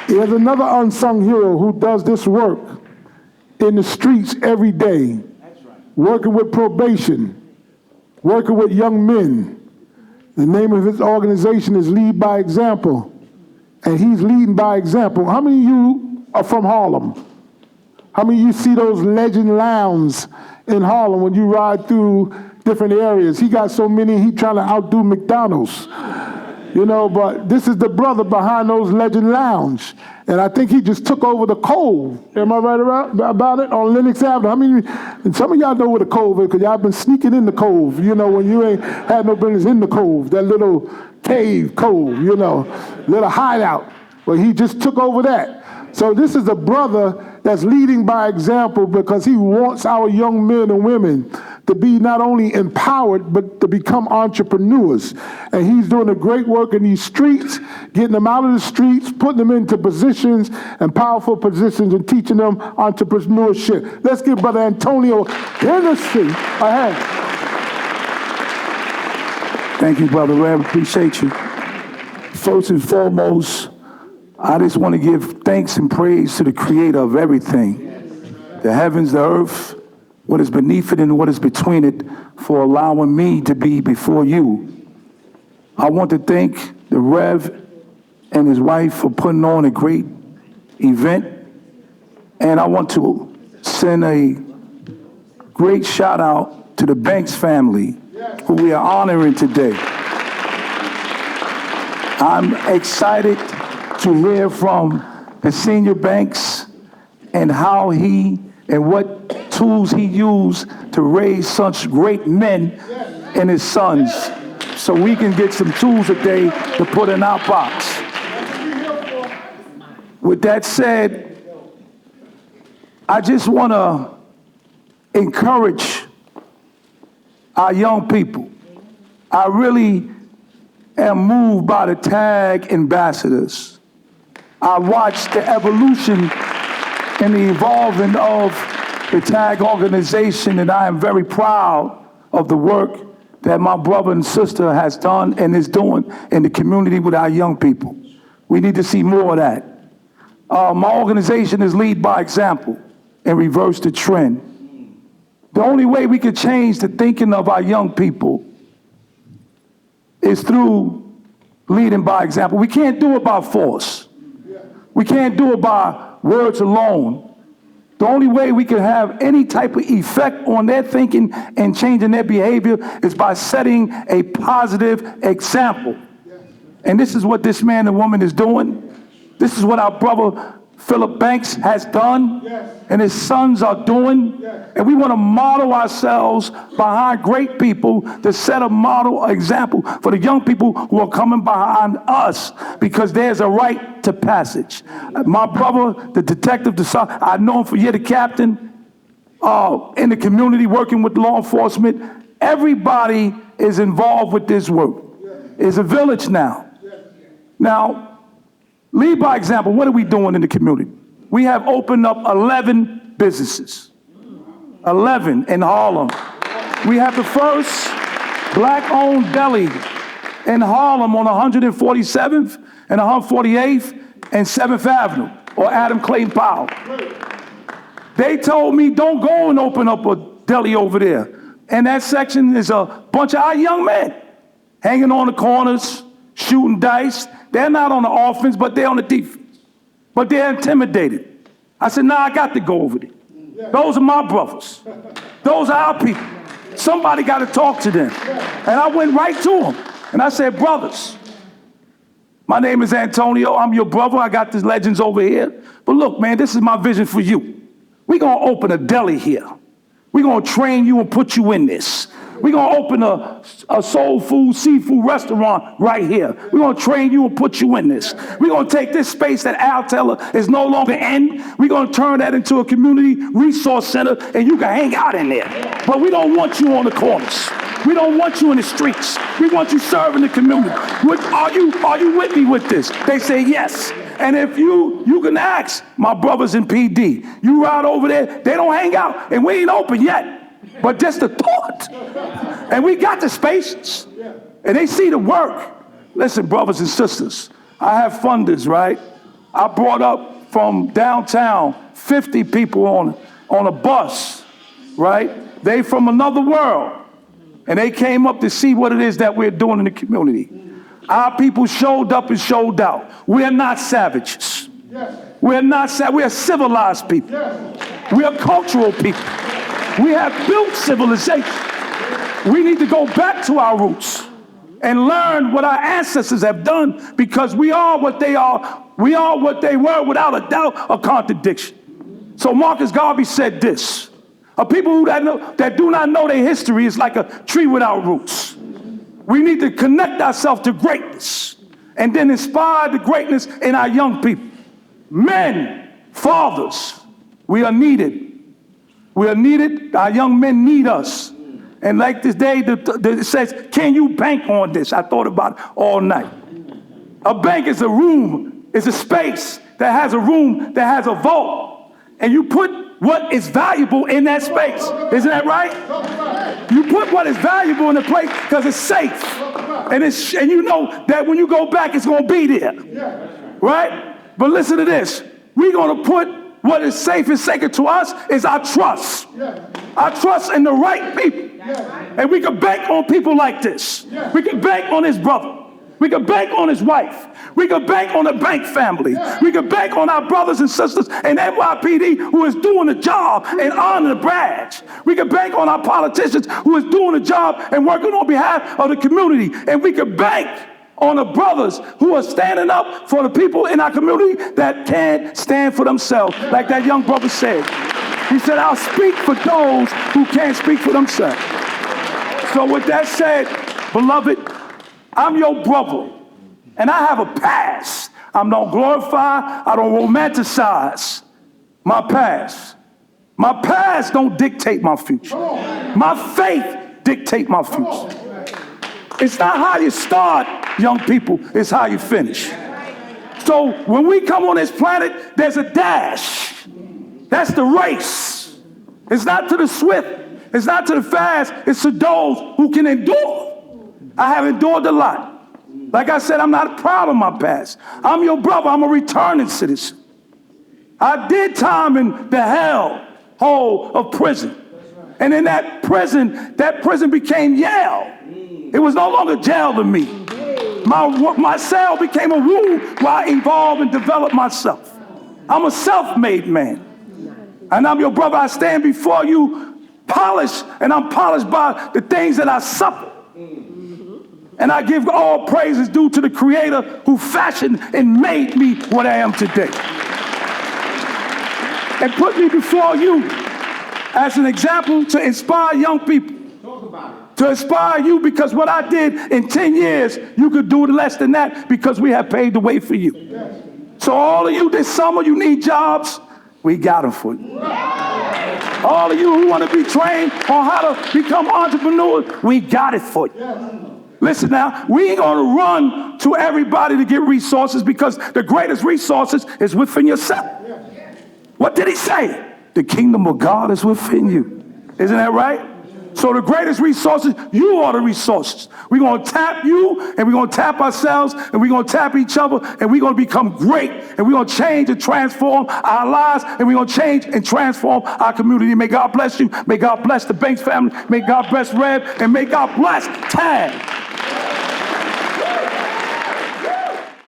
There's another unsung hero who does this work in the streets every day, working with probation, working with young men. The name of his organization is Lead by Example, and he's leading by example. How many of you are from Harlem? How many of you see those legend lounges in Harlem when you ride through different areas? He got so many, he trying to outdo McDonald's. You know, but this is the brother behind those Legend Lounge. And I think he just took over the Cove. Am I right about it? On Lenox Avenue. I mean, and some of y'all know where the Cove is because y'all been sneaking in the Cove, you know, when you ain't had no business in the Cove, that little cave cove, you know, little hideout. But he just took over that. So this is a brother that's leading by example because he wants our young men and women to be not only empowered, but to become entrepreneurs. And he's doing a great work in these streets, getting them out of the streets, putting them into positions and powerful positions and teaching them entrepreneurship. Let's give Brother Antonio Hendrickson a hand. Thank you, Brother Rev. Appreciate you. First and foremost, I just want to give thanks and praise to the creator of everything, the heavens, the earth, what is beneath it and what is between it, for allowing me to be before you. I want to thank the Rev and his wife for putting on a great event. And I want to send a great shout out to the Banks family, who we are honoring today. I'm excited to hear from the senior Banks and how he and what tools he used to raise such great men and his sons, so we can get some tools today to put in our box. With that said, I just want to encourage our young people. I really am moved by the TAG ambassadors. I watched the evolution and the evolving of the TAG organization, and I am very proud of the work that my brother and sister has done and is doing in the community with our young people. We need to see more of that. My organization is Lead by Example and reverse the trend. The only way we could change the thinking of our young people is through leading by example. We can't do it by force. We can't do it by words alone. The only way we can have any type of effect on their thinking and changing their behavior is by setting a positive example. And this is what this man and woman is doing. This is what our brother Philip Banks has done, and his sons are doing. And we want to model ourselves behind great people to set a model example for the young people who are coming behind us, because there's a rite to passage. My brother, the detective, I know him for years, the captain, in the community working with law enforcement. Everybody is involved with this work. It's a village now. Now, lead by example. What are we doing in the community? We have opened up 11 businesses. 11 in Harlem. We have the first black-owned deli in Harlem on 147th and 148th and 7th Avenue, or Adam Clayton Powell. They told me, don't go and open up a deli over there. And that section is a bunch of our young men hanging on the corners, shooting dice. They're not on the offense, but they're on the defense. But they're intimidated. I said, nah, I got to go over there. Those are my brothers. Those are our people. Somebody got to talk to them. And I went right to them. And I said, brothers, my name is Antonio. I'm your brother. I got these legends over here. But look, man, this is my vision for you. We're going to open a deli here. We're going to train you and put you in this. We're going to open a soul food, seafood restaurant right here. We're going to train you and put you in this. We're going to take this space that Al Teller is no longer in. We're going to turn that into a community resource center, and you can hang out in there. But we don't want you on the corners. We don't want you in the streets. We want you serving the community. Are you with me with this? They say yes. And if you can ask my brothers in PD, you ride over there, they don't hang out, and we ain't open yet. But just the thought. And we got the spaces. And they see the work. Listen, brothers and sisters, I have funders, right? I brought up from downtown 50 people on a bus, right? They from another world. And they came up to see what it is that we're doing in the community. Our people showed up and showed out. We're not savages. We're not we're civilized people. We are cultural people. We have built civilization. We need to go back to our roots and learn what our ancestors have done, because we are what they are. We are what they were, without a doubt or contradiction. So Marcus Garvey said this: a people that do not know their history is like a tree without roots. We need to connect ourselves to greatness and then inspire the greatness in our young people. Men, fathers, we are needed. We are needed. Our young men need us. And like this day, it says, can you bank on this? I thought about it all night. A bank is a room, is a space that has a room that has a vault. And you put what is valuable in that space. Isn't that right? You put what is valuable in the place because it's safe. And you know that when you go back, it's going to be there. Right? But listen to this. We're going to put what is safe and sacred to us is our trust. Our trust in the right people. And we can bank on people like this. We can bank on his brother. We can bank on his wife. We can bank on the bank family. We can bank on our brothers and sisters in NYPD who is doing the job and honoring the badge. We can bank on our politicians who is doing the job and working on behalf of the community. And we can bank on the brothers who are standing up for the people in our community that can't stand for themselves, like that young brother said. He said, I'll speak for those who can't speak for themselves. So with that said, beloved, I'm your brother, and I have a past. I don't glorify, I don't romanticize my past. My past don't dictate my future. My faith dictates my future. It's not how you start, young people, it's how you finish. So when we come on this planet, there's a dash. That's the race. It's not to the swift. It's not to the fast. It's to those who can endure. I have endured a lot. Like I said, I'm not proud of my past. I'm your brother. I'm a returning citizen. I did time in the hell hole of prison. And in that prison became Yale. It was no longer jail to me. My cell became a room where I evolved and developed myself. I'm a self-made man. And I'm your brother. I stand before you polished, and I'm polished by the things that I suffered. And I give all praises due to the Creator who fashioned and made me what I am today. And put me before you as an example to inspire young people. To inspire you, because what I did in 10 years, you could do less than that, because we have paved the way for you. So all of you this summer, you need jobs, we got them for you. All of you who want to be trained on how to become entrepreneurs, we got it for you. Listen now, we ain't going to run to everybody to get resources, because the greatest resources is within yourself. What did he say? The kingdom of God is within you. Isn't that right? So the greatest resources, you are the resources. We're going to tap you, and we're going to tap ourselves, and we're going to tap each other, and we're going to become great, and we're going to change and transform our lives, and we're going to change and transform our community. May God bless you. May God bless the Banks family. May God bless Rev, and may God bless Tad.